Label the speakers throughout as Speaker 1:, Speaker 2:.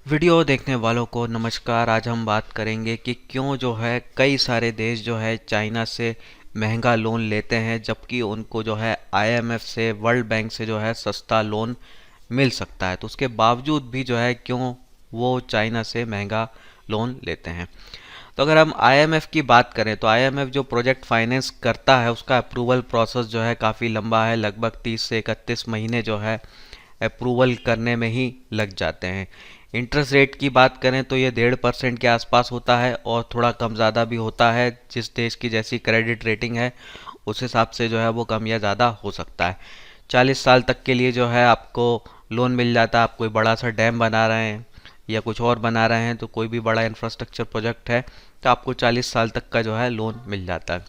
Speaker 1: Video देखने वालों को नमस्कार। आज हम बात करेंगे कि क्यों जो है कई सारे देश जो है चाइना से महंगा लोन लेते हैं, जबकि उनको जो है आईएमएफ से, वर्ल्ड बैंक से जो है सस्ता लोन मिल सकता है। तो उसके बावजूद भी जो है क्यों वो चाइना से महंगा लोन लेते हैं। तो अगर हम आईएमएफ की बात करें तो आईएमएफ जो प्रोजेक्ट फाइनेंस करता है उसका अप्रूवल प्रोसेस जो है काफ़ी लंबा है। लगभग 30 से 31 महीने जो है अप्रूवल करने में ही लग जाते हैं। इंटरेस्ट रेट की बात करें तो ये 1.5% के आसपास होता है और थोड़ा कम ज़्यादा भी होता है। जिस देश की जैसी क्रेडिट रेटिंग है उस हिसाब से जो है वो कम या ज़्यादा हो सकता है। 40 साल तक के लिए जो है आपको लोन मिल जाता है। आप कोई बड़ा सा डैम बना रहे हैं या कुछ और बना रहे हैं, तो कोई भी बड़ा इंफ्रास्ट्रक्चर प्रोजेक्ट है तो आपको 40 साल तक का जो है लोन मिल जाता है।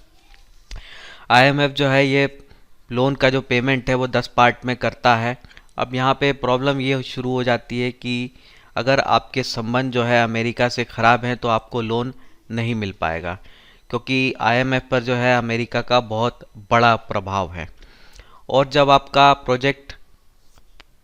Speaker 1: आईएमएफ जो है ये लोन का जो पेमेंट है वो 10 पार्ट में करता है। अब यहाँ पे प्रॉब्लम ये शुरू हो जाती है कि अगर आपके संबंध जो है अमेरिका से ख़राब हैं तो आपको लोन नहीं मिल पाएगा, क्योंकि आईएमएफ पर जो है अमेरिका का बहुत बड़ा प्रभाव है। और जब आपका प्रोजेक्ट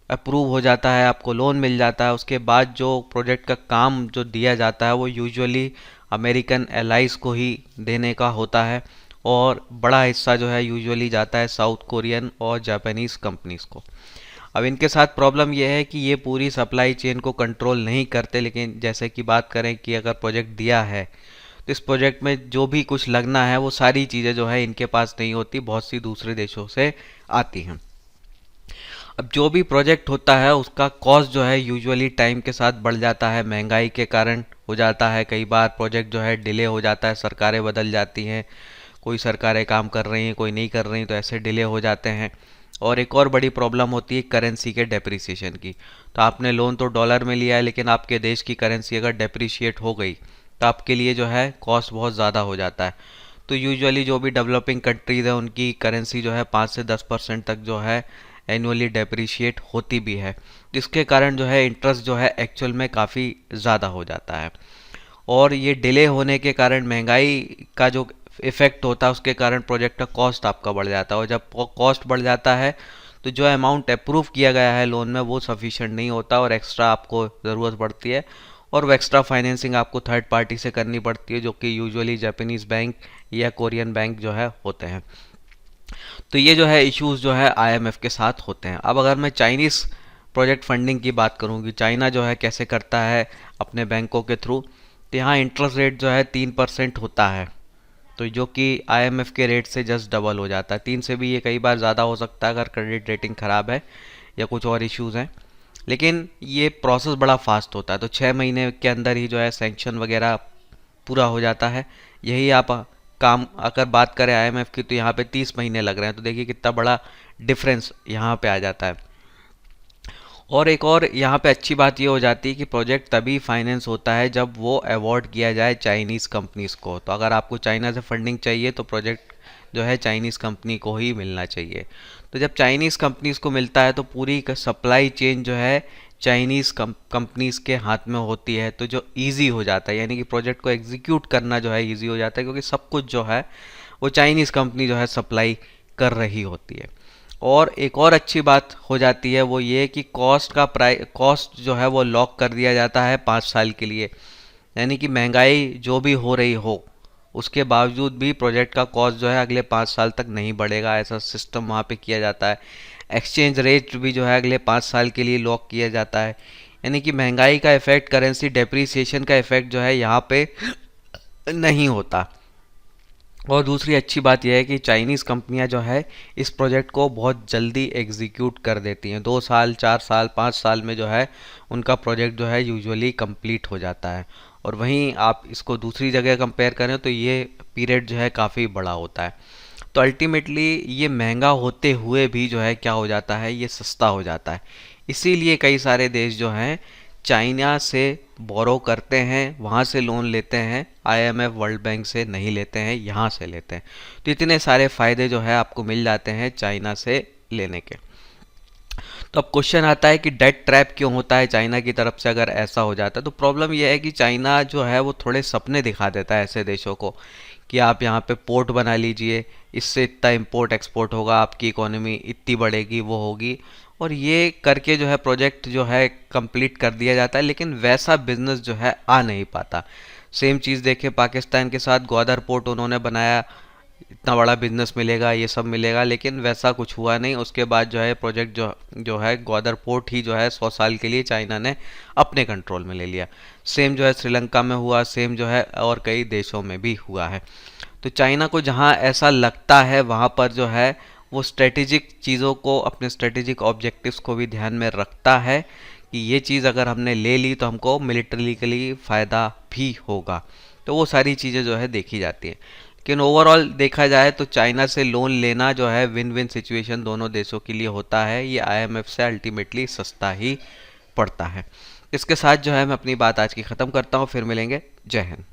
Speaker 1: अप्रूव हो जाता है, आपको लोन मिल जाता है, उसके बाद जो प्रोजेक्ट का काम जो दिया जाता है वो यूजुअली अमेरिकन एलाइज को ही देने का होता है और बड़ा हिस्सा जो है यूजुअली जाता है साउथ कोरियन और जापानीज़ कंपनीज़ को। अब इनके साथ प्रॉब्लम यह है कि ये पूरी सप्लाई चेन को कंट्रोल नहीं करते, लेकिन जैसे कि बात करें कि अगर प्रोजेक्ट दिया है तो इस प्रोजेक्ट में जो भी कुछ लगना है वो सारी चीज़ें जो है इनके पास नहीं होती, बहुत सी दूसरे देशों से आती हैं। अब जो भी प्रोजेक्ट होता है उसका कॉस्ट जो है यूजुअली टाइम के साथ बढ़ जाता है, महंगाई के कारण हो जाता है। कई बार प्रोजेक्ट जो है डिले हो जाता है, सरकारें बदल जाती हैं, कोई सरकारें काम कर रही हैं कोई नहीं कर रही, तो ऐसे डिले हो जाते हैं। और एक और बड़ी प्रॉब्लम होती है करेंसी के डेप्रिसिएशन की। तो आपने लोन तो डॉलर में लिया है, लेकिन आपके देश की करेंसी अगर डेप्रिशिएट हो गई तो आपके लिए जो है कॉस्ट बहुत ज़्यादा हो जाता है। तो यूजुअली जो भी डेवलपिंग कंट्रीज़ है उनकी करेंसी जो है 5 से 10% तक जो है एनुअली डेप्रिशिएट होती भी है, जिसके कारण जो है इंटरेस्ट जो है एक्चुअल में काफ़ी ज़्यादा हो जाता है। और ये डिले होने के कारण महंगाई का जो इफेक्ट होता है उसके कारण प्रोजेक्ट का कॉस्ट आपका बढ़ जाता है। और जब कॉस्ट बढ़ जाता है तो जो अमाउंट अप्रूव किया गया है लोन में वो सफिशिएंट नहीं होता और एक्स्ट्रा आपको ज़रूरत पड़ती है। और वो एक्स्ट्रा फाइनेंसिंग आपको थर्ड पार्टी से करनी पड़ती है, जो कि यूजुअली जापानीज़ बैंक या कोरियन बैंक जो है होते हैं। तो ये जो है इश्यूज जो है आईएमएफ के साथ होते हैं। अब अगर मैं चाइनीज़ प्रोजेक्ट फंडिंग की बात करूँ कि चाइना जो है कैसे करता है अपने बैंकों के थ्रू, तो यहाँ इंटरेस्ट रेट जो है 3% होता है, तो जो कि आईएमएफ के रेट से जस्ट डबल हो जाता है। 3 से भी ये कई बार ज़्यादा हो सकता है अगर क्रेडिट रेटिंग ख़राब है या कुछ और इश्यूज़ हैं। लेकिन ये प्रोसेस बड़ा फास्ट होता है, तो 6 महीने के अंदर ही जो है सैंक्शन वगैरह पूरा हो जाता है। यही आप काम अगर बात करें आईएमएफ की तो यहाँ पे 30 महीने लग रहे हैं, तो देखिए कितना बड़ा डिफरेंस यहाँ पे आ जाता है। और एक और यहाँ पे अच्छी बात ये हो जाती है कि प्रोजेक्ट तभी फाइनेंस होता है जब वो अवॉर्ड किया जाए चाइनीज़ कंपनीज़ को। तो अगर आपको चाइना से फंडिंग चाहिए तो प्रोजेक्ट जो है चाइनीज़ कंपनी को ही मिलना चाहिए। तो जब चाइनीज़ कंपनीज़ को मिलता है तो पूरी सप्लाई चेन जो है चाइनीज़ कंपनीज़ के हाथ में होती है, तो जो ईजी हो जाता है, यानी कि प्रोजेक्ट को एग्जीक्यूट करना जो है ईजी हो जाता है, क्योंकि सब कुछ जो है वो चाइनीज़ कंपनी जो है सप्लाई कर रही होती है। और एक और अच्छी बात हो जाती है वो ये कि कॉस्ट जो है वो लॉक कर दिया जाता है 5 साल के लिए। यानी कि महंगाई जो भी हो रही हो उसके बावजूद भी प्रोजेक्ट का कॉस्ट जो है अगले 5 साल तक नहीं बढ़ेगा, ऐसा सिस्टम वहाँ पे किया जाता है। एक्सचेंज रेट भी जो है अगले 5 साल के लिए लॉक किया जाता है। यानी कि महंगाई का इफेक्ट, करेंसी डेप्रिसिएशन का इफेक्ट जो है यहाँ पे नहीं होता। और दूसरी अच्छी बात यह है कि चाइनीज़ कंपनियां जो है इस प्रोजेक्ट को बहुत जल्दी एग्जीक्यूट कर देती हैं। 2 साल, 4 साल, 5 साल में जो है उनका प्रोजेक्ट जो है यूजुअली कंप्लीट हो जाता है। और वहीं आप इसको दूसरी जगह कंपेयर करें तो ये पीरियड जो है काफ़ी बड़ा होता है। तो अल्टीमेटली ये महंगा होते हुए भी जो है क्या हो जाता है, ये सस्ता हो जाता है। इसीलिए कई सारे देश जो हैं चाइना से बोरो करते हैं, वहाँ से लोन लेते हैं, आईएमएफ वर्ल्ड बैंक से नहीं लेते हैं, यहाँ से लेते हैं। तो इतने सारे फ़ायदे जो है आपको मिल जाते हैं चाइना से लेने के। तो अब क्वेश्चन आता है कि डेट ट्रैप क्यों होता है चाइना की तरफ से अगर ऐसा हो जाता है। तो प्रॉब्लम यह है कि चाइना जो है वो थोड़े सपने दिखा देता है ऐसे देशों को कि आप यहाँ पे पोर्ट बना लीजिए, इससे इतना इंपोर्ट एक्सपोर्ट होगा, आपकी इकोनॉमी इतनी बढ़ेगी, वो होगी। और ये करके जो है प्रोजेक्ट जो है कंप्लीट कर दिया जाता है, लेकिन वैसा बिजनेस जो है आ नहीं पाता। सेम चीज़ देखें पाकिस्तान के साथ, ग्वादर पोर्ट उन्होंने बनाया, इतना बड़ा बिजनेस मिलेगा, ये सब मिलेगा, लेकिन वैसा कुछ हुआ नहीं। उसके बाद जो है प्रोजेक्ट जो जो है ग्वादर पोर्ट ही जो है 100 साल के लिए चाइना ने अपने कंट्रोल में ले लिया। सेम जो है श्रीलंका में हुआ, सेम जो है और कई देशों में भी हुआ है। तो चाइना को जहाँ ऐसा लगता है वहाँ पर जो है वो स्ट्रेटेजिक चीज़ों को, अपने स्ट्रेटेजिक ऑब्जेक्टिव्स को भी ध्यान में रखता है कि ये चीज़ अगर हमने ले ली तो हमको मिलिट्रिकली फ़ायदा भी होगा। तो वो सारी चीज़ें जो है देखी जाती हैं। लेकिन ओवरऑल देखा जाए तो चाइना से लोन लेना जो है विन विन सिचुएशन दोनों देशों के लिए होता है। ये आईएमएफ से अल्टीमेटली सस्ता ही पड़ता है। इसके साथ जो है मैं अपनी बात आज की ख़त्म करता हूँ, फिर मिलेंगे। जय हिंद।